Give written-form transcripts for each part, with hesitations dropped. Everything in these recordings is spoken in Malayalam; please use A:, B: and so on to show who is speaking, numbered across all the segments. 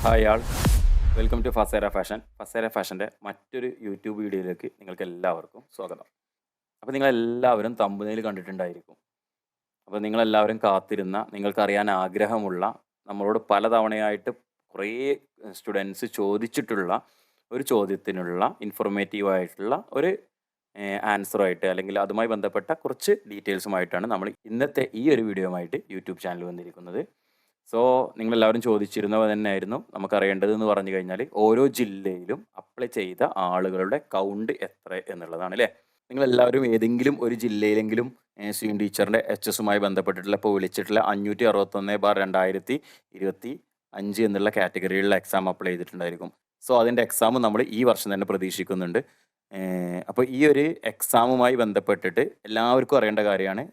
A: Hi all, welcome to Fasera fashion. Fasera ഫാഷൻ്റെ മറ്റൊരു യൂട്യൂബ് വീഡിയോയിലേക്ക് നിങ്ങൾക്ക് എല്ലാവർക്കും സ്വാഗതം. അപ്പോൾ നിങ്ങളെല്ലാവരും തമ്പനെയിൽ കണ്ടിട്ടുണ്ടായിരിക്കും. അപ്പോൾ നിങ്ങളെല്ലാവരും കാത്തിരുന്ന, നിങ്ങൾക്കറിയാൻ ആഗ്രഹമുള്ള, നമ്മളോട് പലതവണയായിട്ട് കുറേ സ്റ്റുഡൻസ് ചോദിച്ചിട്ടുള്ള ഒരു ചോദ്യത്തിനുള്ള ഇൻഫോർമേറ്റീവ് ആയിട്ടുള്ള ഒരു ആൻസറുമായിട്ട്, അല്ലെങ്കിൽ അതുമായി ബന്ധപ്പെട്ട കുറച്ച് ഡീറ്റെയിൽസുമായിട്ടാണ് നമ്മൾ ഇന്നത്തെ ഈ ഒരു വീഡിയോയുമായിട്ട് യൂട്യൂബ് ചാനൽ വന്നിരിക്കുന്നത്. സോ നിങ്ങളെല്ലാവരും ചോദിച്ചിരുന്നത് തന്നെയായിരുന്നു നമുക്കറിയേണ്ടതെന്ന് പറഞ്ഞു കഴിഞ്ഞാൽ, ഓരോ ജില്ലയിലും അപ്ലൈ ചെയ്ത ആളുകളുടെ കൗണ്ട് എത്ര എന്നുള്ളതാണ് അല്ലേ. നിങ്ങളെല്ലാവരും ഏതെങ്കിലും ഒരു ജില്ലയിലെങ്കിലും സ്വീൻ ടീച്ചറിൻ്റെ എച്ച് എസുമായി ബന്ധപ്പെട്ടിട്ടുള്ള ഇപ്പോൾ വിളിച്ചിട്ടുള്ള 561/2025 എന്നുള്ള കാറ്റഗറിയിലുള്ള എക്സാം അപ്ലൈ ചെയ്തിട്ടുണ്ടായിരിക്കും. സോ അതിൻ്റെ എക്സാം നമ്മൾ ഈ വർഷം തന്നെ പ്രതീക്ഷിക്കുന്നുണ്ട്. അപ്പോൾ ഈ ഒരു എക്സാമുമായി ബന്ധപ്പെട്ടിട്ട് എല്ലാവർക്കും അറിയേണ്ട കാര്യമാണ്,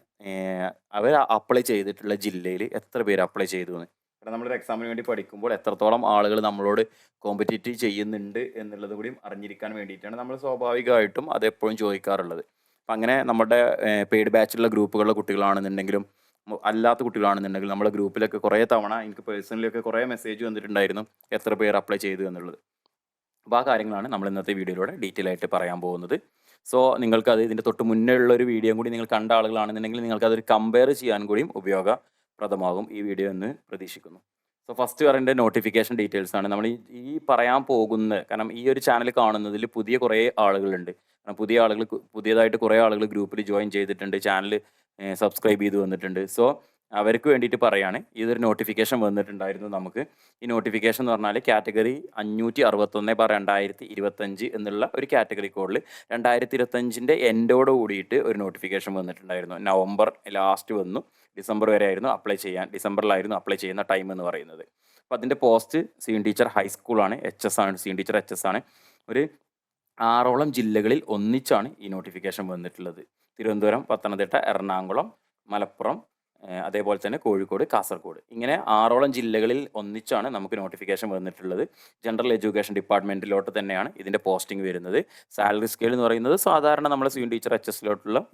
A: അവർ അപ്ലൈ ചെയ്തിട്ടുള്ള ജില്ലയിൽ എത്ര പേര് അപ്ലൈ ചെയ്തു എന്ന്. കാരണം നമ്മളൊരു എക്സാമിന് വേണ്ടി പഠിക്കുമ്പോൾ എത്രത്തോളം ആളുകൾ നമ്മളോട് കോമ്പറ്റീറ്റ് ചെയ്യുന്നുണ്ട് എന്നുള്ളത് കൂടിയും അറിഞ്ഞിരിക്കാൻ വേണ്ടിയിട്ടാണ് നമ്മൾ സ്വാഭാവികമായിട്ടും അത് എപ്പോഴും ചോദിക്കാറുള്ളത്. അപ്പം അങ്ങനെ നമ്മുടെ പെയ്ഡ് ബാച്ചിലുള്ള ഗ്രൂപ്പുകളിലെ കുട്ടികളാണെന്നുണ്ടെങ്കിലും അല്ലാത്ത കുട്ടികളാണെന്നുണ്ടെങ്കിലും നമ്മുടെ ഗ്രൂപ്പിലൊക്കെ കുറേ തവണ എനിക്ക് പേഴ്സണലി ഒക്കെ കുറേ മെസ്സേജ് വന്നിട്ടുണ്ടായിരുന്നു എത്ര പേർ അപ്ലൈ ചെയ്തു എന്നുള്ളത്. അപ്പോൾ ആ കാര്യങ്ങളാണ് നമ്മൾ ഇന്നത്തെ വീഡിയോയിലൂടെ ഡീറ്റെയിൽ ആയിട്ട് പറയാൻ പോകുന്നത്. സോ നിങ്ങൾക്കത് ഇതിൻ്റെ തൊട്ട് മുന്നേ ഉള്ള ഒരു വീഡിയോ കൂടി നിങ്ങൾ കണ്ട ആളുകളാണെന്നുണ്ടെങ്കിൽ നിങ്ങൾക്കതൊരു കമ്പയർ ചെയ്യാൻ കൂടിയും ഉപയോഗപ്രദമാകും ഈ വീഡിയോ എന്ന് പ്രതീക്ഷിക്കുന്നു. സോ ഫസ്റ്റ് പറയേണ്ട നോട്ടിഫിക്കേഷൻ ഡീറ്റെയിൽസ് ആണ്. നമ്മൾ ഈ പറയാൻ പോകുന്ന, കാരണം ഈ ഒരു ചാനൽ കാണുന്നതിൽ പുതിയ കുറേ ആളുകളുണ്ട്. കാരണം പുതിയതായിട്ട് കുറേ ആളുകൾ ഗ്രൂപ്പിൽ ജോയിൻ ചെയ്തിട്ടുണ്ട്, ചാനൽ സബ്സ്ക്രൈബ് ചെയ്ത് വന്നിട്ടുണ്ട്. സോ അവർക്ക് വേണ്ടിയിട്ട് പറയാണ്, ഇതൊരു നോട്ടിഫിക്കേഷൻ വന്നിട്ടുണ്ടായിരുന്നു നമുക്ക്. ഈ നോട്ടിഫിക്കേഷൻ എന്ന് പറഞ്ഞാൽ കാറ്റഗറി 561/2025 എന്നുള്ള ഒരു കാറ്റഗറി കോഡിൽ 2025 എൻഡോട് കൂടിയിട്ട് ഒരു നോട്ടിഫിക്കേഷൻ വന്നിട്ടുണ്ടായിരുന്നു. നവംബർ ലാസ്റ്റ് വന്നു, ഡിസംബർ വരെ ആയിരുന്നു അപ്ലൈ ചെയ്യാൻ, ഡിസംബറിലായിരുന്നു അപ്ലൈ ചെയ്യുന്ന ടൈം എന്ന് പറയുന്നത്. അപ്പോൾ അതിൻ്റെ പോസ്റ്റ് സ്വീൻ ടീച്ചർ ഹൈസ്കൂളാണ്, HS ആണ്, സ്വീൻ ടീച്ചർ HS ആണ്. ഒരു 6ഓളം ജില്ലകളിൽ ഒന്നിച്ചാണ് ഈ നോട്ടിഫിക്കേഷൻ വന്നിട്ടുള്ളത്. തിരുവനന്തപുരം, പത്തനംതിട്ട, എറണാകുളം, മലപ്പുറം, അതേപോലെ തന്നെ കോഴിക്കോട്, കാസർഗോഡ്, ഇങ്ങനെ 6ഓളം ജില്ലകളിൽ ഒന്നിച്ചാണ് നമുക്ക് നോട്ടിഫിക്കേഷൻ വന്നിട്ടുള്ളത്. ജനറൽ എഡ്യൂക്കേഷൻ ഡിപ്പാർട്ട്മെൻറ്റിലോട്ട് തന്നെയാണ് ഇതിൻ്റെ പോസ്റ്റിംഗ് വരുന്നത്. സാലറി സ്കെയിൽ എന്ന് പറയുന്നത് സാധാരണ നമ്മൾ സ്വീൻ ടീച്ചർ HS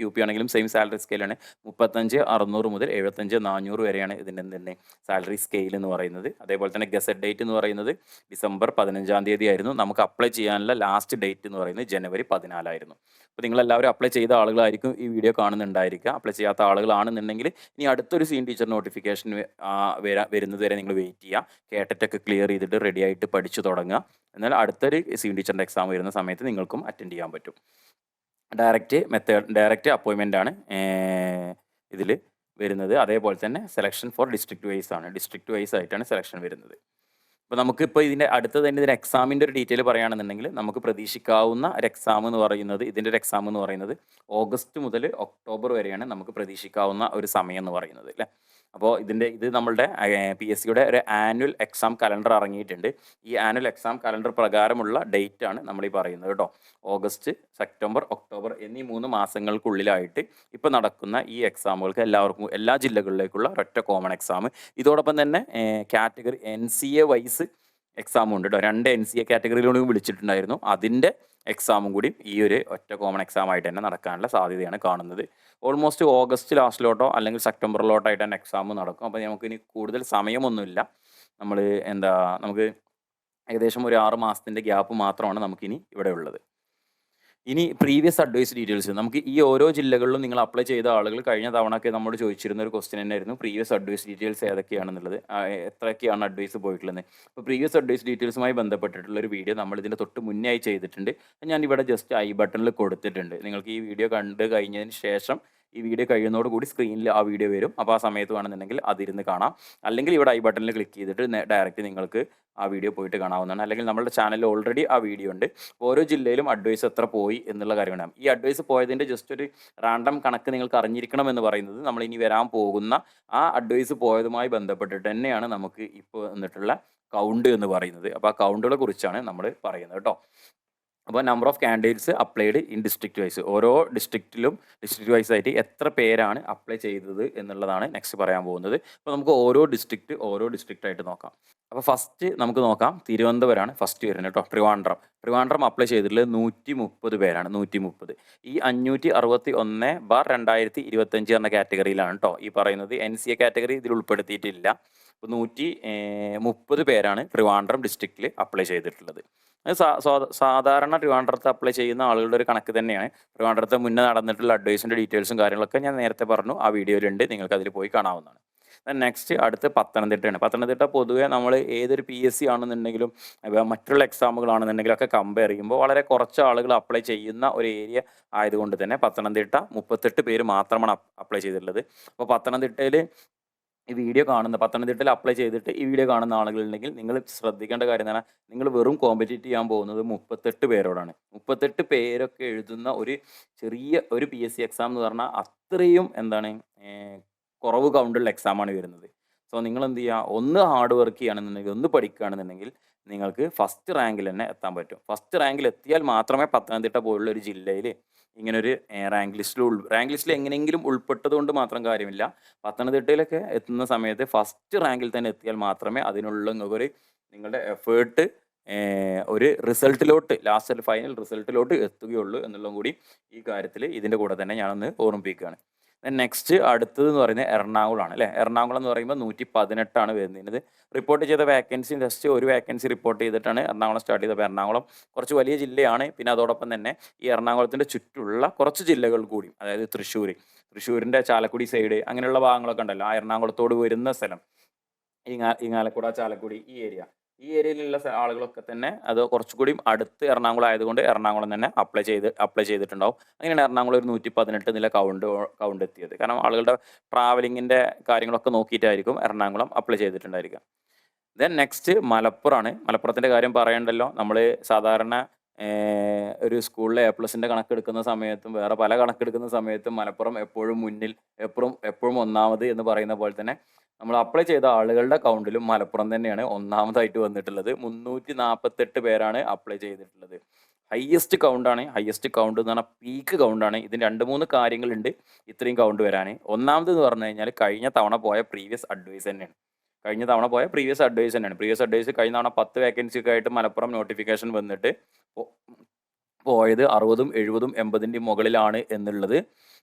A: UP ആണെങ്കിലും സെയിം സാലറി സ്കെയിലാണ്. 35,600 മുതൽ 75,400 വരെയാണ് ഇതിൻ്റെ തന്നെ സാലറി സ്കെയിൽ എന്ന് പറയുന്നത്. അതേപോലെ തന്നെ ഗസറ്റ് ഡേറ്റ് എന്ന് പറയുന്നത് ഡിസംബർ 15-ാം തീയതി ആയിരുന്നു. നമുക്ക് അപ്ലൈ ചെയ്യാനുള്ള ലാസ്റ്റ് ഡേറ്റ് എന്ന് പറയുന്നത് ജനുവരി 14 ആയിരുന്നു. അപ്പോൾ നിങ്ങളെല്ലാവരും അപ്ലൈ ചെയ്ത ആളുകളായിരിക്കും ഈ വീഡിയോ കാണുന്നുണ്ടായിരിക്കുക. അപ്ലൈ ചെയ്യാത്ത ആളുകളാണെന്നുണ്ടെങ്കിൽ ഇനി അടുത്തൊരു സ്വീൻ ടീച്ചർ നോട്ടിഫിക്കേഷൻ വരുന്നത് വരെ നിങ്ങൾ വെയിറ്റ് ചെയ്യുക. കേട്ടിട്ടൊക്കെ ക്ലിയർ ചെയ്തിട്ട് റെഡി ആയിട്ട് പഠിച്ചു തുടങ്ങുക. എന്നാൽ അടുത്തൊരു സ്വീൻ ടീച്ചറിൻ്റെ എക്സാം വരുന്ന സമയത്ത് നിങ്ങൾക്കും അറ്റൻഡ് ചെയ്യാൻ പറ്റും. ഡയറക്റ്റ് അപ്പോയിൻമെൻ്റ് ആണ് ഇതിൽ വരുന്നത്. അതേപോലെ തന്നെ സെലക്ഷൻ ഫോർ ഡിസ്ട്രിക്ട് വൈസ് ആണ്, ഡിസ്ട്രിക്ട് വൈസ് ആയിട്ടാണ് സെലക്ഷൻ വരുന്നത്. അപ്പോൾ നമുക്കിപ്പോൾ ഇതിൻ്റെ അടുത്ത് തന്നെ ഇതിൻ്റെ എക്സാമിൻ്റെ ഒരു ഡീറ്റെയിൽ പറയുകയാണെന്നുണ്ടെങ്കിൽ, നമുക്ക് പ്രതീക്ഷിക്കാവുന്ന ഒരു എക്സാം എന്ന് പറയുന്നത്, ഇതിൻ്റെ ഒരു എക്സാം എന്ന് പറയുന്നത് ഓഗസ്റ്റ് മുതൽ ഒക്ടോബർ വരെയാണ് നമുക്ക് പ്രതീക്ഷിക്കാവുന്ന ഒരു സമയം എന്ന് പറയുന്നത് അല്ലേ. അപ്പോൾ ഇത് നമ്മളുടെ PSCയുടെ ഒരു ആനുവൽ എക്സാം കലണ്ടർ ഇറങ്ങിയിട്ടുണ്ട്. ഈ ആനുവൽ എക്സാം കലണ്ടർ പ്രകാരമുള്ള ഡേറ്റ് ആണ് നമ്മൾ ഈ പറയുന്നത് കേട്ടോ. ഓഗസ്റ്റ്, സെപ്റ്റംബർ, ഒക്ടോബർ എന്നീ 3 മാസങ്ങൾക്കുള്ളിലായിട്ട് ഇപ്പോൾ നടക്കുന്ന ഈ എക്സാമുകൾക്ക് എല്ലാ ജില്ലകളിലേക്കുള്ള ഒരൊറ്റ കോമൺ എക്സാം. ഇതോടൊപ്പം തന്നെ കാറ്റഗറി NCA വൈസ് എക്സാമും ഉണ്ട് കേട്ടോ. 2 NCA കാറ്റഗറിയിലൂടെയും വിളിച്ചിട്ടുണ്ടായിരുന്നു. അതിൻ്റെ എക്സാമും കൂടി ഈ ഒരു ഒറ്റ കോമൺ എക്സാം ആയിട്ട് തന്നെ നടക്കാനുള്ള സാധ്യതയാണ് കാണുന്നത്. ഓൾമോസ്റ്റ് ഓഗസ്റ്റ് ലാസ്റ്റിലോട്ടോ അല്ലെങ്കിൽ സെപ്റ്റംബറിലോട്ടായിട്ട് തന്നെ എക്സാം നടക്കും. അപ്പോൾ നമുക്കിനി കൂടുതൽ സമയമൊന്നുമില്ല. നമുക്ക് ഏകദേശം ഒരു 6 മാസത്തിൻ്റെ ഗ്യാപ്പ് മാത്രമാണ് നമുക്കിനി ഇവിടെ ഉള്ളത്. ഇനി പ്രീവിയസ് അഡ്വൈസ് ഡീറ്റെയിൽസ്, നമുക്ക് ഈ ഓരോ ജില്ലകളിലും നിങ്ങൾ അപ്ലൈ ചെയ്ത ആളുകൾ കഴിഞ്ഞ തവണയൊക്കെ നമ്മോട് ചോദിച്ചിരുന്ന ഒരു ക്വസ്റ്റ്യൻ തന്നെയായിരുന്നു, പ്രീവിയസ് അഡ്വൈസ് ഡീറ്റെയിൽസ് ഏതൊക്കെയാണെന്നുള്ളത്, എത്രയൊക്കെയാണ് അഡ്വൈസ് പോയിട്ടുള്ളത്. അപ്പോൾ പ്രീവിയസ് അഡ്വൈസ് ഡീറ്റെയിൽസുമായി ബന്ധപ്പെട്ടിട്ടുള്ള ഒരു വീഡിയോ നമ്മൾ ഇതിൻ്റെ തൊട്ട് മുന്നേ ആയി ചെയ്തിട്ടുണ്ട്. ഞാൻ ഇവിടെ ജസ്റ്റ് ഐ ബട്ടണിൽ കൊടുത്തിട്ടുണ്ട്. നിങ്ങൾക്ക് ഈ വീഡിയോ കണ്ട് കഴിഞ്ഞതിന് ശേഷം ഈ വീഡിയോ കഴിയുന്നതോടുകൂടി സ്ക്രീനിൽ ആ വീഡിയോ വരും. അപ്പോൾ ആ സമയത്ത് വേണമെന്നുണ്ടെങ്കിൽ അതിരുന്ന് കാണാം. അല്ലെങ്കിൽ ഇവിടെ ഐ ബട്ടണിൽ ക്ലിക്ക് ചെയ്തിട്ട് ഡയറക്റ്റ് നിങ്ങൾക്ക് ആ വീഡിയോ പോയിട്ട് കാണാവുന്നതാണ്. അല്ലെങ്കിൽ നമ്മുടെ ചാനലിൽ ഓൾറെഡി ആ വീഡിയോ ഉണ്ട്. ഓരോ ജില്ലയിലും അഡ്വൈസ് എത്ര പോയി എന്നുള്ള കാര്യമാണ്. ഈ അഡ്വൈസ് പോയതിൻ്റെ ജസ്റ്റ് ഒരു റാൻഡം കണക്ക് നിങ്ങൾക്ക് അറിഞ്ഞിരിക്കണം എന്ന് പറയുന്നത്, നമ്മൾ ഇനി വരാൻ പോകുന്ന ആ അഡ്വൈസ് പോയതുമായി ബന്ധപ്പെട്ടിട്ട് തന്നെയാണ് നമുക്ക് ഇപ്പോൾ വന്നിട്ടുള്ള കൗണ്ട് എന്ന് പറയുന്നത്. അപ്പോൾ ആ കൗണ്ടുകളെ കുറിച്ചാണ് നമ്മൾ പറയുന്നത് കേട്ടോ. അപ്പോൾ number of candidates applied in district wise, ഓരോ ഡിസ്ട്രിക്റ്റിലും ഡിസ്ട്രിക്റ്റ് വൈസ് ആയിട്ട് എത്ര പേരാണ് അപ്ലൈ ചെയ്തത് എന്നുള്ളതാണ് നെക്സ്റ്റ് പറയാൻ പോകുന്നത്. അപ്പോൾ നമുക്ക് ഓരോ ഡിസ്ട്രിക്റ്റ് ആയിട്ട് നോക്കാം. അപ്പോൾ ഫസ്റ്റ് നമുക്ക് നോക്കാം, തിരുവനന്തപുരമാണ് ഫസ്റ്റ് വരുന്നത് കേട്ടോ. ട്രിവാൻഡ്രം അപ്ലൈ ചെയ്തിട്ടുള്ളത് 130 പേരാണ്. 130 ഈ 561/2025 എന്ന കാറ്റഗറിയിലാണ് കേട്ടോ ഈ പറയുന്നത്. NCA കാറ്റഗറി ഇതിൽ ഉൾപ്പെടുത്തിയിട്ടില്ല. അപ്പോൾ 130 പേരാണ് ട്രിവാൻഡ്രം ഡിസ്ട്രിക്റ്റിൽ അപ്ലൈ ചെയ്തിട്ടുള്ളത്. സാധാരണ ട്രിവാൻഡ്രത്ത് അപ്ലൈ ചെയ്യുന്ന ആളുകളുടെ ഒരു കണക്ക് തന്നെയാണ്. ട്രിവാൻഡ്രത്ത് മുന്നേ നടന്നിട്ടുള്ള അഡ്വൈസിൻ്റെ ഡീറ്റെയിൽസും കാര്യങ്ങളൊക്കെ ഞാൻ നേരത്തെ പറഞ്ഞു, ആ വീഡിയോയിലുണ്ട്, നിങ്ങൾക്ക് അതിൽ പോയി കാണാവുന്നതാണ്. നെക്സ്റ്റ് അടുത്ത് പത്തനംതിട്ടയാണ്. പത്തനംതിട്ട പൊതുവെ നമ്മൾ ഏതൊരു PSC ആണെന്നുണ്ടെങ്കിലും മറ്റുള്ള എക്സാമുകളാണെന്നുണ്ടെങ്കിലും ഒക്കെ കമ്പയർ ചെയ്യുമ്പോൾ വളരെ കുറച്ച് ആളുകൾ അപ്ലൈ ചെയ്യുന്ന ഒരു ഏരിയ ആയതുകൊണ്ട് തന്നെ പത്തനംതിട്ട 38 പേര് മാത്രമാണ് അപ്ലൈ ചെയ്തിട്ടുള്ളത്. അപ്പോൾ പത്തനംതിട്ടയിൽ ഈ വീഡിയോ പത്തനംതിട്ടയിൽ അപ്ലൈ ചെയ്തിട്ട് ഈ വീഡിയോ കാണുന്ന ആളുകളുണ്ടെങ്കിൽ നിങ്ങൾ ശ്രദ്ധിക്കേണ്ട കാര്യം എന്ന് പറഞ്ഞാൽ, നിങ്ങൾ വെറും കോമ്പറ്റീറ്റ് ചെയ്യാൻ പോകുന്നത് 38 പേരോടാണ്. 38 പേരൊക്കെ എഴുതുന്ന ഒരു ചെറിയ ഒരു PSC എക്സാം എന്ന് പറഞ്ഞാൽ അത്രയും കുറവ് കൗണ്ടുള്ള എക്സാമാണ് വരുന്നത്. സോ നിങ്ങൾ എന്ത് ചെയ്യുക, ഒന്ന് ഹാർഡ് വർക്ക് ചെയ്യുകയാണെന്നുണ്ടെങ്കിൽ, ഒന്ന് പഠിക്കുകയാണെന്നുണ്ടെങ്കിൽ നിങ്ങൾക്ക് ഫസ്റ്റ് റാങ്കിൽ തന്നെ എത്താൻ പറ്റും. ഫസ്റ്റ് റാങ്കിൽ എത്തിയാൽ മാത്രമേ പത്തനംതിട്ട പോലുള്ള ഒരു ജില്ലയിൽ ഇങ്ങനൊരു റാങ്ക് ലിസ്റ്റിൽ എങ്ങനെയെങ്കിലും ഉൾപ്പെട്ടത് കൊണ്ട് മാത്രം കാര്യമില്ല. പത്തനംതിട്ടയിലൊക്കെ എത്തുന്ന സമയത്ത് ഫസ്റ്റ് റാങ്കിൽ തന്നെ എത്തിയാൽ മാത്രമേ അതിനുള്ള നിങ്ങളുടെ എഫേർട്ട് ഒരു റിസൾട്ടിലോട്ട്, ലാസ്റ്റ് ഫൈനൽ റിസൾട്ടിലോട്ട് എത്തുകയുള്ളൂ എന്നുള്ളതും കൂടി ഈ കാര്യത്തിൽ ഇതിൻ്റെ കൂടെ തന്നെ ഞാനൊന്ന് ഓർമ്മിപ്പിക്കുകയാണ്. നെക്സ്റ്റ് അടുത്തതെന്ന് പറയുന്നത് എറണാകുളമാണ് അല്ലേ. എറണാകുളം എന്ന് പറയുമ്പോൾ 118 വരുന്നത്. റിപ്പോർട്ട് ചെയ്ത വേക്കൻസി ജസ്റ്റ് ഒരു വേക്കൻസി റിപ്പോർട്ട് ചെയ്തിട്ടാണ് എറണാകുളം സ്റ്റാർട്ട് ചെയ്തത്. അപ്പോൾ എറണാകുളം കുറച്ച് വലിയ ജില്ലയാണ്. പിന്നെ അതോടൊപ്പം തന്നെ ഈ എറണാകുളത്തിൻ്റെ ചുറ്റുള്ള കുറച്ച് ജില്ലകൾ കൂടി, അതായത് തൃശ്ശൂരിൻ്റെ ചാലക്കുടി സൈഡ് അങ്ങനെയുള്ള ഭാഗങ്ങളൊക്കെ ഉണ്ടല്ലോ, ആ എറണാകുളത്തോട് വരുന്ന സ്ഥലം, ഇങ്ങാലക്കുട, ചാലക്കുടി ഈ ഏരിയയിലുള്ള ആളുകളൊക്കെ തന്നെ അത് കുറച്ചുകൂടി അടുത്ത് എറണാകുളം ആയതുകൊണ്ട് എറണാകുളം തന്നെ അപ്ലൈ ചെയ്തിട്ടുണ്ടാവും. അങ്ങനെയാണ് എറണാകുളം ഒരു 118 നില കൗണ്ട് എത്തിയത്. കാരണം ആളുകളുടെ ട്രാവലിങ്ങിൻ്റെ കാര്യങ്ങളൊക്കെ നോക്കിയിട്ടായിരിക്കും എറണാകുളം അപ്ലൈ ചെയ്തിട്ടുണ്ടായിരിക്കുക. ദെൻ നെക്സ്റ്റ് മലപ്പുറമാണ്. മലപ്പുറത്തിൻ്റെ കാര്യം പറയണ്ടല്ലോ. നമ്മൾ സാധാരണ ഒരു സ്കൂളിലെ A+ൻ്റെ കണക്കെടുക്കുന്ന സമയത്തും വേറെ പല കണക്കെടുക്കുന്ന സമയത്തും മലപ്പുറം എപ്പോഴും മുന്നിൽ, എപ്പോഴും ഒന്നാമത് എന്ന് പറയുന്ന പോലെ തന്നെ നമ്മൾ അപ്ലൈ ചെയ്ത ആളുകളുടെ കൗണ്ടിലും മലപ്പുറം തന്നെയാണ് ഒന്നാമതായിട്ട് വന്നിട്ടുള്ളത്. 348 പേരാണ് അപ്ലൈ ചെയ്തിട്ടുള്ളത്. ഹയസ്റ്റ് കൗണ്ട് എന്ന് പറഞ്ഞാൽ പീക്ക് കൗണ്ടാണ്. ഇതിന് 2-3 കാര്യങ്ങളുണ്ട് ഇത്രയും കൗണ്ട് വരാൻ. ഒന്നാമത് എന്ന് പറഞ്ഞു കഴിഞ്ഞാൽ കഴിഞ്ഞ തവണ പോയ പ്രീവിയസ് അഡ്വൈസ് തന്നെയാണ്. പ്രീവിയസ് അഡ്വൈസ് കഴിഞ്ഞ തവണ 10 വേക്കൻസിയൊക്കെ ആയിട്ട് മലപ്പുറം നോട്ടിഫിക്കേഷൻ വന്നിട്ട് പോയത് 60, 70, 80ൻ്റെ മുകളിലാണ് എന്നുള്ളത്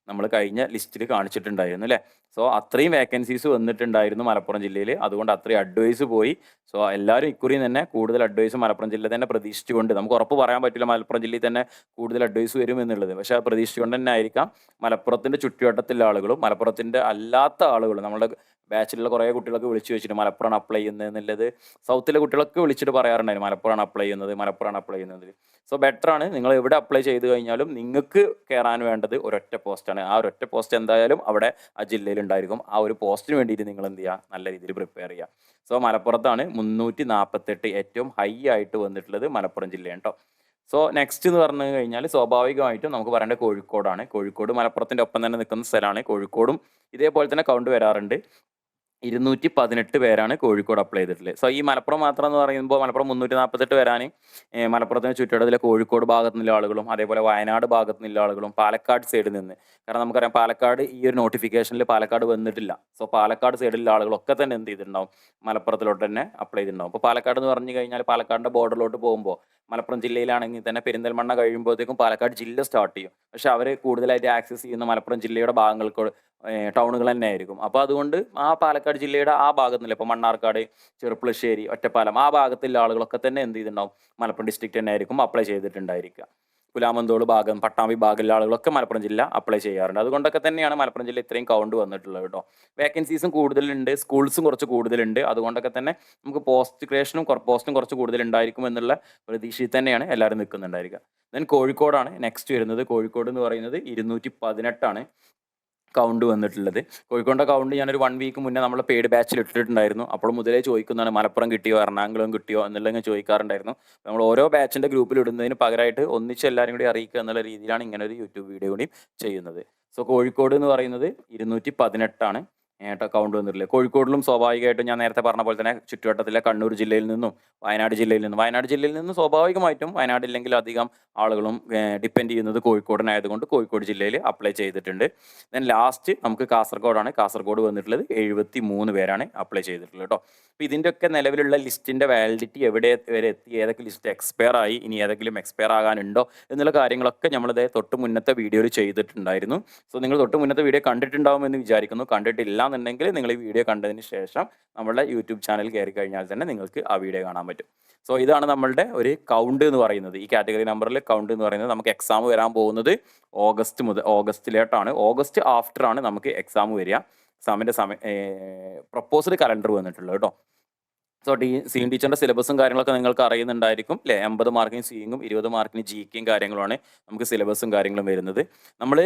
A: നമ്മൾ കഴിഞ്ഞ ലിസ്റ്റിൽ കാണിച്ചിട്ടുണ്ടായിരുന്നു അല്ലേ. സോ അത്രയും വേക്കൻസീസ് വന്നിട്ടുണ്ടായിരുന്നു മലപ്പുറം ജില്ലയിൽ. അതുകൊണ്ട് അത്രയും അഡ്വൈസ് പോയി. സോ എല്ലാവരും ഇക്കുറിയും തന്നെ കൂടുതൽ അഡ്വൈസ് മലപ്പുറം ജില്ല തന്നെ പ്രതീക്ഷിച്ചുകൊണ്ട്, നമുക്ക് ഉറപ്പ് പറയാൻ പറ്റില്ല മലപ്പുറം ജില്ലയിൽ തന്നെ കൂടുതൽ അഡ്വൈസ് വരും എന്നുള്ളത്, പക്ഷേ പ്രതീക്ഷിച്ചുകൊണ്ട് തന്നെ ആയിരിക്കാം മലപ്പുറത്തിൻ്റെ ചുറ്റുവട്ടത്തിലുള്ള ആളുകളും മലപ്പുറത്തിൻ്റെ അല്ലാത്ത ആളുകളും, നമ്മുടെ ബാച്ചിലുള്ള കുറേ കുട്ടികളൊക്കെ വിളിച്ചു വെച്ചിട്ട് മലപ്പുറമാണ് അപ്ലൈ ചെയ്യുന്നത് എന്നുള്ളത് സൗത്തിലെ കുട്ടികളൊക്കെ വിളിച്ചിട്ട് പറയാറുണ്ടായിരുന്നു, മലപ്പുറമാണ് അപ്ലൈ ചെയ്യുന്നത്. സോ ബെറ്ററാണ്, നിങ്ങൾ എവിടെ അപ്ലൈ ചെയ്ത് കഴിഞ്ഞാലും നിങ്ങൾക്ക് കയറാൻ വേണ്ടത് ഒരൊറ്റ പോസ്റ്റാണ്. ആ ഒരൊറ്റ പോസ്റ്റ് എന്തായാലും അവിടെ ആ ജില്ലയിൽ ഉണ്ടായിരിക്കും. ആ ഒരു പോസ്റ്റിന് വേണ്ടിയിട്ട് നിങ്ങൾ എന്ത് ചെയ്യുക, നല്ല രീതിയിൽ പ്രിപ്പയർ ചെയ്യുക. സോ മലപ്പുറത്താണ് 348 ഏറ്റവും ഹൈ ആയിട്ട് വന്നിട്ടുള്ളത് മലപ്പുറം ജില്ലയാണ് കേട്ടോ. സോ നെക്സ്റ്റ് എന്ന് പറഞ്ഞു കഴിഞ്ഞാൽ സ്വാഭാവികമായിട്ടും നമുക്ക് പറയേണ്ടത് കോഴിക്കോടാണ്. കോഴിക്കോട് മലപ്പുറത്തിൻ്റെ ഒപ്പം തന്നെ നിൽക്കുന്ന സ്ഥലമാണ്. കോഴിക്കോടും ഇതേപോലെ തന്നെ കൗണ്ട് വരാറുണ്ട്. 218 പേരാണ് കോഴിക്കോട് അപ്ലൈ ചെയ്തിട്ടുള്ളത്. സോ ഈ മലപ്പുറം മാത്രം എന്ന് പറയുമ്പോൾ മലപ്പുറം 348 വരാൻ മലപ്പുറത്തിന് ചുറ്റുവട്ടത്തിലെ കോഴിക്കോട് ഭാഗത്തു നിന്നുള്ള ആളുകളും അതേപോലെ വയനാട് ഭാഗത്തു നിന്നുള്ള ആളുകളും പാലക്കാട് സൈഡിൽ നിന്ന്, കാരണം നമുക്കറിയാം പാലക്കാട് ഈ ഒരു നോട്ടിഫിക്കേഷനിൽ പാലക്കാട് വന്നിട്ടില്ല. സോ പാലക്കാട് സൈഡിലുള്ള ആളുകളൊക്കെ തന്നെ എന്ത് ചെയ്തിട്ടുണ്ടാവും, മലപ്പുറത്തിലോട്ട് തന്നെ അപ്ലൈ ചെയ്തിട്ടുണ്ടാവും. അപ്പോൾ പാലക്കാട് എന്ന് പറഞ്ഞു കഴിഞ്ഞാൽ പാലക്കാടിൻ്റെ ബോർഡറിലോട്ട് പോകുമ്പോൾ മലപ്പുറം ജില്ലയിലാണെങ്കിൽ തന്നെ പെരിന്തൽമണ്ണ കഴിയുമ്പോഴത്തേക്കും പാലക്കാട് ജില്ല സ്റ്റാർട്ട് ചെയ്യും. പക്ഷെ അവർ കൂടുതലായിട്ട് ആക്സസ് ചെയ്യുന്ന മലപ്പുറം ജില്ലയുടെ ഭാഗങ്ങൾക്ക് ടൗണുകൾ തന്നെ ആയിരിക്കും. അപ്പോൾ അതുകൊണ്ട് ആ പാലക്കാട് ജില്ലയുടെ ആ ഭാഗത്തുനിന്നില്ല, ഇപ്പോൾ മണ്ണാർക്കാട്, ചെറുപ്പുളശ്ശേരി, ഒറ്റപ്പാലം ആ ഭാഗത്തുള്ള ആളുകളൊക്കെ തന്നെ എന്ത് ചെയ്തിട്ടുണ്ടാവും, മലപ്പുറം ഡിസ്ട്രിക്റ്റ് തന്നെ ആയിരിക്കും അപ്ലൈ ചെയ്തിട്ടുണ്ടായിരിക്കുക. പുലാമന്തോട് ഭാഗം, പട്ടാമ്പി ഭാഗമുള്ള ആളുകളൊക്കെ മലപ്പുറം ജില്ല അപ്ലൈ ചെയ്യാറുണ്ട്. അതുകൊണ്ടൊക്കെ തന്നെയാണ് മലപ്പുറം ജില്ല ഇത്രയും കൗണ്ട് വന്നിട്ടുള്ളത് കേട്ടോ. വേക്കൻസീസും കൂടുതലുണ്ട്, സ്കൂൾസും കുറച്ച് കൂടുതലുണ്ട്. അതുകൊണ്ടൊക്കെ തന്നെ നമുക്ക് പോസ്റ്റും കുറച്ച് കൂടുതലുണ്ടായിരിക്കും എന്നുള്ള പ്രതീക്ഷയിൽ തന്നെയാണ് എല്ലാവരും നിൽക്കുന്നുണ്ടായിരിക്കുക. ദെൻ കോഴിക്കോടാണ് നെക്സ്റ്റ് വരുന്നത്. കോഴിക്കോട് എന്ന് പറയുന്നത് 218 കൗണ്ട് വന്നിട്ടുള്ളത്. കോഴിക്കോടിൻ്റെ കൗണ്ട് ഞാനൊരു 1 വീക്ക് മുന്നേ നമ്മൾ പെയ്ഡ് ബാച്ചിൽ ഇട്ടിട്ടുണ്ടായിരുന്നു. അപ്പോൾ മുതലേ ചോദിക്കുന്നതാണ് മലപ്പുറം കിട്ടിയോ എറണാകുളം കിട്ടിയോ എന്നുള്ളത് ചോദിക്കാറുണ്ടായിരുന്നു. നമ്മൾ ഓരോ ബാച്ചിൻ്റെ ഗ്രൂപ്പിൽ ഇടുന്നതിന് പകരമായിട്ട് ഒന്നിച്ച് എല്ലാവരും കൂടി അറിയിക്കുക എന്നുള്ള രീതിയിലാണ് ഇങ്ങനെ ഒരു യൂട്യൂബ് വീഡിയോ കൂടി ചെയ്യുന്നത്. സോ കോഴിക്കോട് എന്ന് പറയുന്നത് 218. കൗണ്ട് വന്നിട്ടില്ല. കോഴിക്കോടിലും സ്വാഭാവികമായിട്ടും ഞാൻ നേരത്തെ പറഞ്ഞ പോലെ തന്നെ ചുറ്റുവട്ടത്തിലെ കണ്ണൂർ ജില്ലയിൽ നിന്നും വയനാട് ജില്ലയിൽ നിന്നും സ്വാഭാവികമായിട്ടും വയനാടില്ലെങ്കിൽ അധികം ആളുകളും ഡിപ്പെൻഡ് ചെയ്യുന്നത് കോഴിക്കോടിനായതുകൊണ്ട് കോഴിക്കോട് ജില്ലയിൽ അപ്ലൈ ചെയ്തിട്ടുണ്ട്. ദെൻ ലാസ്റ്റ് നമുക്ക് കാസർഗോഡാണ്. കാസർഗോഡ് വന്നിട്ടുള്ളത് 73 പേരാണ് അപ്ലൈ ചെയ്തിട്ടുള്ളത് കേട്ടോ. അപ്പോൾ ഇതിൻ്റെയൊക്കെ നിലവിലുള്ള ലിസ്റ്റിൻ്റെ വാലിഡിറ്റി എവിടെ വരെ എത്തി, ഏതൊക്കെ ലിസ്റ്റ് എക്സ്പയർ ആയി, ഇനി ഏതെങ്കിലും എക്സ്പയർ ആകാനുണ്ടോ എന്നുള്ള കാര്യങ്ങളൊക്കെ നമ്മളിത് തൊട്ട് മുന്നത്തെ വീഡിയോയിൽ ചെയ്തിട്ടുണ്ടായിരുന്നു. സോ നിങ്ങൾ തൊട്ട് മുന്നത്തെ വീഡിയോ കണ്ടിട്ടുണ്ടാവുമെന്ന് വിചാരിക്കുന്നു. കണ്ടിട്ടില്ല എന്നുണ്ടെങ്കിൽ നിങ്ങൾ ഈ വീഡിയോ കണ്ടതിന് ശേഷം നമ്മുടെ യൂട്യൂബ് ചാനൽ കയറി കഴിഞ്ഞാൽ തന്നെ നിങ്ങൾക്ക് ആ വീഡിയോ കാണാൻ പറ്റും. സോ ഇതാണ് നമ്മളുടെ ഒരു കൗണ്ട് എന്ന് പറയുന്നത്. ഈ കാറ്റഗറി നമ്പറിൽ കൗണ്ട് എന്ന് പറയുന്നത് നമുക്ക് എക്സാം വരാൻ പോകുന്നത് ഓഗസ്റ്റിലോട്ടാണ്. ഓഗസ്റ്റ് ആഫ്റ്റർ ആണ് നമുക്ക് എക്സാം വരിക. എക്സാമിൻ്റെ പ്രപ്പോസ്ഡ് കലണ്ടർ വന്നിട്ടുള്ളത് കേട്ടോ. സോ സിഇൻ ടീച്ചറിൻ്റെ സിലബസും കാര്യങ്ങളൊക്കെ നിങ്ങൾക്ക് അറിയുന്നുണ്ടായിരിക്കും അല്ലേ. 80 മാർക്കിന് സിഇങ്ങും 20 മാർക്കിന് ജികെയും കാര്യങ്ങളുമാണ് നമുക്ക് സിലബസും കാര്യങ്ങളും വരുന്നത്. നമ്മൾ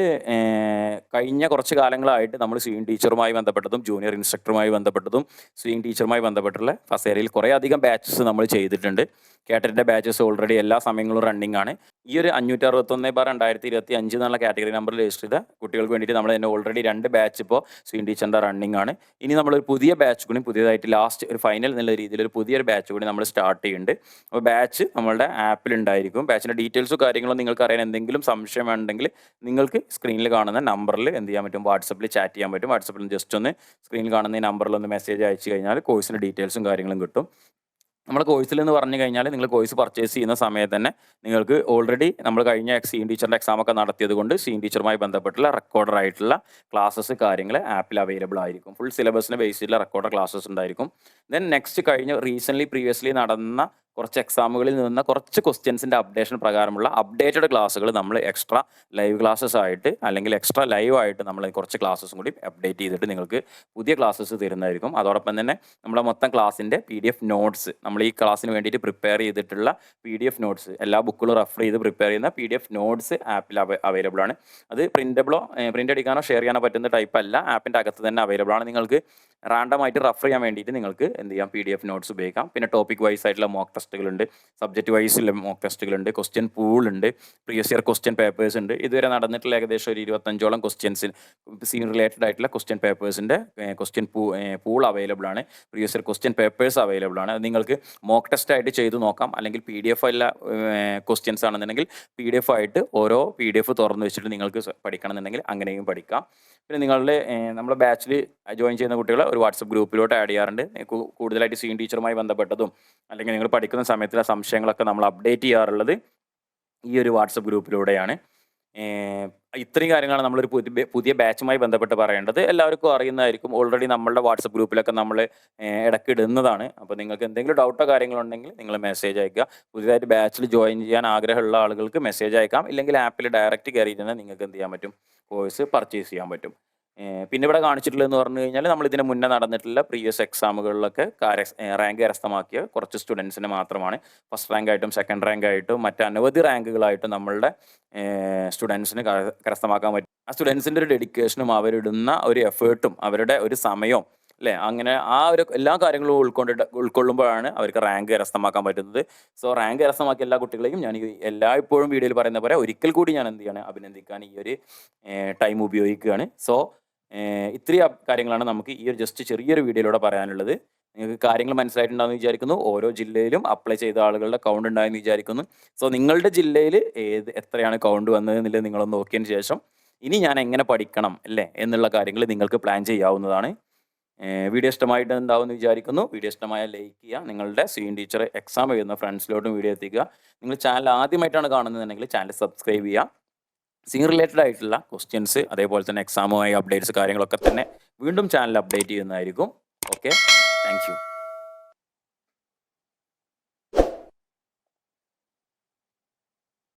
A: കഴിഞ്ഞ കുറച്ച് കാലങ്ങളായിട്ട് നമ്മൾ സിഇൻ ടീച്ചറുമായി ബന്ധപ്പെട്ടതും ജൂനിയർ ഇൻസ്ട്രക്ടറുമായി ബന്ധപ്പെട്ടതും സിഇൻ ടീച്ചറുമായി ബന്ധപ്പെട്ടുള്ള ഫസേരയിൽ കുറേ അധികം ബാച്ചസ് നമ്മൾ ചെയ്തിട്ടുണ്ട്. കാറ്ററിൻ്റെ ബാച്ചസ് ഓൾറെഡി എല്ലാ സമയങ്ങളും റണ്ണിങ് ആണ്. ഈ ഒരു 561/2025 എന്നുള്ള കാറ്റഗറി നമ്പറിൽ രജിസ്റ്റർ ചെയ്ത കുട്ടികൾക്ക് വേണ്ടിയിട്ട് നമ്മൾ തന്നെ ഓൾറെഡി 2 ബാച്ച് ഇപ്പോൾ സിഇൻ ടീച്ചറിൻ്റെ റണ്ണിങ് ആണ്. ഇനി നമ്മളൊരു പുതിയ ബാച്ച് കൂടി പുതിയതായിട്ട് ലാസ്റ്റ് ഒരു ഫൈനൽ എന്നുള്ള രീതിയിൽ ഒരു പുതിയൊരു ബാച്ച് കൂടി നമ്മൾ സ്റ്റാർട്ട് ചെയ്യുന്നുണ്ട്. അപ്പോൾ ബാച്ച് നമ്മളുടെ ആപ്പിലുണ്ടായിരിക്കും. ബാച്ചിൻ്റെ ഡീറ്റെയിൽസും കാര്യങ്ങളും നിങ്ങൾക്ക് അറിയാൻ എന്തെങ്കിലും സംശയം വേണമെങ്കിൽ നിങ്ങൾക്ക് സ്ക്രീനിൽ കാണുന്ന നമ്പറിൽ എന്ത് ചെയ്യാൻ പറ്റും, വാട്സപ്പിൽ ചാറ്റ് ചെയ്യാൻ പറ്റും. വാട്സപ്പിൽ ജസ്റ്റ് ഒന്ന് സ്ക്രീനിൽ കാണുന്ന ഈ നമ്പറിൽ ഒന്ന് മെസ്സേജ് അയച്ചു കഴിഞ്ഞാൽ കോഴ്സിൻ്റെ ഡീറ്റെയിൽസും കാര്യങ്ങളും കിട്ടും. നമ്മുടെ കോഴ്സിൽ എന്ന് പറഞ്ഞു കഴിഞ്ഞാൽ നിങ്ങൾ കോഴ്സ് പർച്ചേസ് ചെയ്യുന്ന സമയത്ത് തന്നെ നിങ്ങൾക്ക് ഓൾറെഡി നമ്മൾ കഴിഞ്ഞ സിഇൻ ടീച്ചറിൻ്റെ എക്സാമൊക്കെ നടത്തിയത് കൊണ്ട് സിഇൻ ടീച്ചറുമായി ബന്ധപ്പെട്ടുള്ള റെക്കോർഡർ ആയിട്ടുള്ള ക്ലാസ്സസ് കാര്യങ്ങൾ ആപ്പിൽ അവൈലബിൾ ആയിരിക്കും. ഫുൾ സിലബസിന് ബേസ് ചെയ്തുള്ള റെക്കോർഡർ ക്ലാസ്സസ് ഉണ്ടായിരിക്കും. ദെൻ നെക്സ്റ്റ് പ്രീവിയസ്ലി നടന്ന കുറച്ച് എക്സാമുകളിൽ നിന്ന് കുറച്ച് ക്വസ്റ്റ്യൻസിൻ്റെ അപ്ഡേഷൻ പ്രകാരമുള്ള അപ്ഡേറ്റഡ് ക്ലാസ്സുകൾ നമ്മൾ എക്സ്ട്രാ ലൈവ് ക്ലാസ്സസ് ആയിട്ട് അല്ലെങ്കിൽ എക്സ്ട്രാ ലൈവ് ആയിട്ട് നമ്മൾ കുറച്ച് ക്ലാസ്സസും കൂടി അപ്ഡേറ്റ് ചെയ്തിട്ട് നിങ്ങൾക്ക് പുതിയ ക്ലാസ്സസ് തരുന്നതായിരിക്കും. അതോടൊപ്പം തന്നെ നമ്മുടെ മൊത്തം ക്ലാസ്സിൻ്റെ PDF നോട്ട്സ് നമ്മൾ ഈ ക്ലാസ്സിന് വേണ്ടിയിട്ട് പ്രിപ്പയർ ചെയ്തിട്ടുള്ള PDF നോട്ട്സ് എല്ലാ ബുക്കുകളും റെഫർ ചെയ്ത് പ്രിപ്പയർ ചെയ്യുന്ന PDF നോട്ട്സ് ആപ്പിൽ അവൈലബിൾ ആണ്. അത് പ്രിൻ്റ് അടിക്കാനോ ഷെയർ ചെയ്യാനോ പറ്റുന്ന ടൈപ്പ് അല്ല, ആപ്പിൻ്റെ അകത്ത് തന്നെ അവൈലബിൾ ആണ്. നിങ്ങൾക്ക് റാൻഡമായിട്ട് റെഫർ ചെയ്യാൻ വേണ്ടിയിട്ട് നിങ്ങൾക്ക് എന്ത് ചെയ്യാം, PDF നോട്ട്സ് ഉപയോഗിക്കാം. പിന്നെ ടോപ്പിക് വൈസ് ആയിട്ടുള്ള മോക്ക് ടെസ്റ്റുകളുണ്ട്, സബ്ജക്റ്റ് വൈസിലുള്ള മോക്ക് ടെസ്റ്റുകളുണ്ട്, ക്വസ്റ്റ്യൻ പൂൾ ഉണ്ട്, പ്രീവിയസ് ഇയർ ക്വസ്റ്റ്യൻ പേപ്പേഴ്സ് ഉണ്ട്. ഇതുവരെ നടന്നിട്ടുള്ള ഏകദേശം ഒരു 25ഓളം ക്വസ്റ്റ്യൻസിന് സീൻ റിലേറ്റഡ് ആയിട്ടുള്ള ക്വസ്റ്റ്യൻ പേപ്പേഴ്സിൻ്റെ ക്വസ്റ്റ്യൻ പൂൾ അവൈലബിൾ ആണ്. Previous year question papers available ആണ്. അത് നിങ്ങൾക്ക് മോക്ക് ടെസ്റ്റ് ആയിട്ട് ചെയ്ത് നോക്കാം. അല്ലെങ്കിൽ PDF അല്ല ക്വസ്റ്റ്യൻസ് ആണെന്നുണ്ടെങ്കിൽ PDF ആയിട്ട് ഓരോ PDF തുറന്ന് വെച്ചിട്ട് നിങ്ങൾക്ക് പഠിക്കണം എന്നുണ്ടെങ്കിൽ അങ്ങനെയും പഠിക്കാം. പിന്നെ നമ്മുടെ ബാച്ചിൽ ജോയിൻ ചെയ്യുന്ന കുട്ടികളെ ഒരു വാട്സപ്പ് ഗ്രൂപ്പിലോട്ട് ആഡ് ചെയ്യാറുണ്ട്. കൂടുതലായിട്ട് സിഇൻ ടീച്ചറുമായി ബന്ധപ്പെട്ടതും അല്ലെങ്കിൽ നിങ്ങൾ പഠിക്കുന്ന സമയത്തുള്ള സംശയങ്ങളൊക്കെ നമ്മൾ അപ്ഡേറ്റ് ചെയ്യാറുള്ളത് ഈ ഒരു വാട്സപ്പ് ഗ്രൂപ്പിലൂടെയാണ്. ഇത്രയും കാര്യങ്ങളാണ് നമ്മളൊരു പുതിയ ബാച്ചുമായി ബന്ധപ്പെട്ട് പറയേണ്ടത്. എല്ലാവർക്കും അറിയുന്നതായിരിക്കും, ഓൾറെഡി നമ്മളുടെ വാട്സപ്പ് ഗ്രൂപ്പിലൊക്കെ നമ്മൾ ഇടയ്ക്ക് ഇടുന്നതാണ്. അപ്പോൾ നിങ്ങൾക്ക് എന്തെങ്കിലും ഡൗട്ടോ കാര്യങ്ങളോ ഉണ്ടെങ്കിൽ നിങ്ങൾ മെസ്സേജ് അയക്കുക. പുതിയതായിട്ട് ബാച്ചിൽ ജോയിൻ ചെയ്യാൻ ആഗ്രഹമുള്ള ആളുകൾക്ക് മെസ്സേജ് അയക്കാം. ഇല്ലെങ്കിൽ ആപ്പിൽ ഡയറക്റ്റ് കയറിയിട്ട് തന്നെ നിങ്ങൾക്ക് എന്ത് ചെയ്യാൻ പറ്റും, കോഴ്സ് പർച്ചേസ് ചെയ്യാൻ പറ്റും. പിന്നെ ഇവിടെ കാണിച്ചിട്ടുള്ളതെന്ന് പറഞ്ഞു കഴിഞ്ഞാൽ നമ്മൾ ഇതിന് മുന്നേ നടന്നിട്ടുള്ള പ്രീവിയസ് എക്സാമുകളിലൊക്കെ റാങ്ക് കരസ്ഥമാക്കിയ കുറച്ച് സ്റ്റുഡൻസിന് മാത്രമാണ്. ഫസ്റ്റ് റാങ്ക് ആയിട്ടും സെക്കൻഡ് റാങ്ക് ആയിട്ടും മറ്റ് അനവധി റാങ്കുകളായിട്ടും നമ്മളുടെ സ്റ്റുഡൻസിന് കരസ്ഥമാക്കാൻ പറ്റും. ആ സ്റ്റുഡൻസിൻ്റെ ഒരു ഡെഡിക്കേഷനും അവരിടുന്ന ഒരു എഫേർട്ടും അവരുടെ ഒരു സമയവും അല്ലേ, അങ്ങനെ ആ ഒരു എല്ലാ കാര്യങ്ങളും ഉൾക്കൊള്ളുമ്പോഴാണ് അവർക്ക് റാങ്ക് കരസ്ഥമാക്കാൻ പറ്റുന്നത്. സോ റാങ്ക് കരസ്ഥമാക്കിയ എല്ലാ കുട്ടികളെയും ഞാൻ എല്ലായ്പ്പോഴും വീഡിയോയിൽ പറയുന്ന പോലെ ഒരിക്കൽ കൂടി ഞാൻ എന്ത് ചെയ്യാണ്, അഭിനന്ദിക്കാൻ ഈ ഒരു ടൈം ഉപയോഗിക്കുകയാണ്. സോ ഇത്രയും കാര്യങ്ങളാണ് നമുക്ക് ഈ ഒരു ജസ്റ്റ് ചെറിയൊരു വീഡിയോയിലൂടെ പറയാനുള്ളത്. നിങ്ങൾക്ക് കാര്യങ്ങൾ മനസ്സിലായിട്ടുണ്ടാകുമെന്ന് വിചാരിക്കുന്നു. ഓരോ ജില്ലയിലും അപ്ലൈ ചെയ്ത ആളുകളുടെ കൗണ്ട് ഉണ്ടായെന്ന് വിചാരിക്കുന്നു. സോ നിങ്ങളുടെ ജില്ലയിൽ എത്രയാണ് കൗണ്ട് വന്നത് എന്നുള്ളത് നിങ്ങളൊന്ന് നോക്കിയതിന് ശേഷം ഇനി ഞാൻ എങ്ങനെ പഠിക്കണം അല്ലേ എന്നുള്ള കാര്യങ്ങൾ നിങ്ങൾക്ക് പ്ലാൻ ചെയ്യാവുന്നതാണ്. വീഡിയോ ഇഷ്ടമായിട്ടുണ്ടാവുമെന്ന് വിചാരിക്കുന്നു. വീഡിയോ ഇഷ്ടമായാൽ ലൈക്ക് ചെയ്യുക. നിങ്ങളുടെ സിഇൻ ടീച്ചർ എക്സാം എഴുതുന്ന ഫ്രണ്ട്സിലോട്ടും വീഡിയോ എത്തിക്കുക. നിങ്ങൾ ചാനൽ ആദ്യമായിട്ടാണ് കാണുന്നതെങ്കിൽ ചാനൽ സബ്സ്ക്രൈബ് ചെയ്യുക. സിഇൻ റിലേറ്റഡ് ആയിട്ടുള്ള ക്വസ്റ്റ്യൻസ് അതേപോലെ തന്നെ എക്സാമുമായി അപ്ഡേറ്റ്സ് കാര്യങ്ങളൊക്കെ തന്നെ വീണ്ടും ചാനൽ അപ്ഡേറ്റ് ചെയ്യുന്നതായിരിക്കും. Okay, thank you.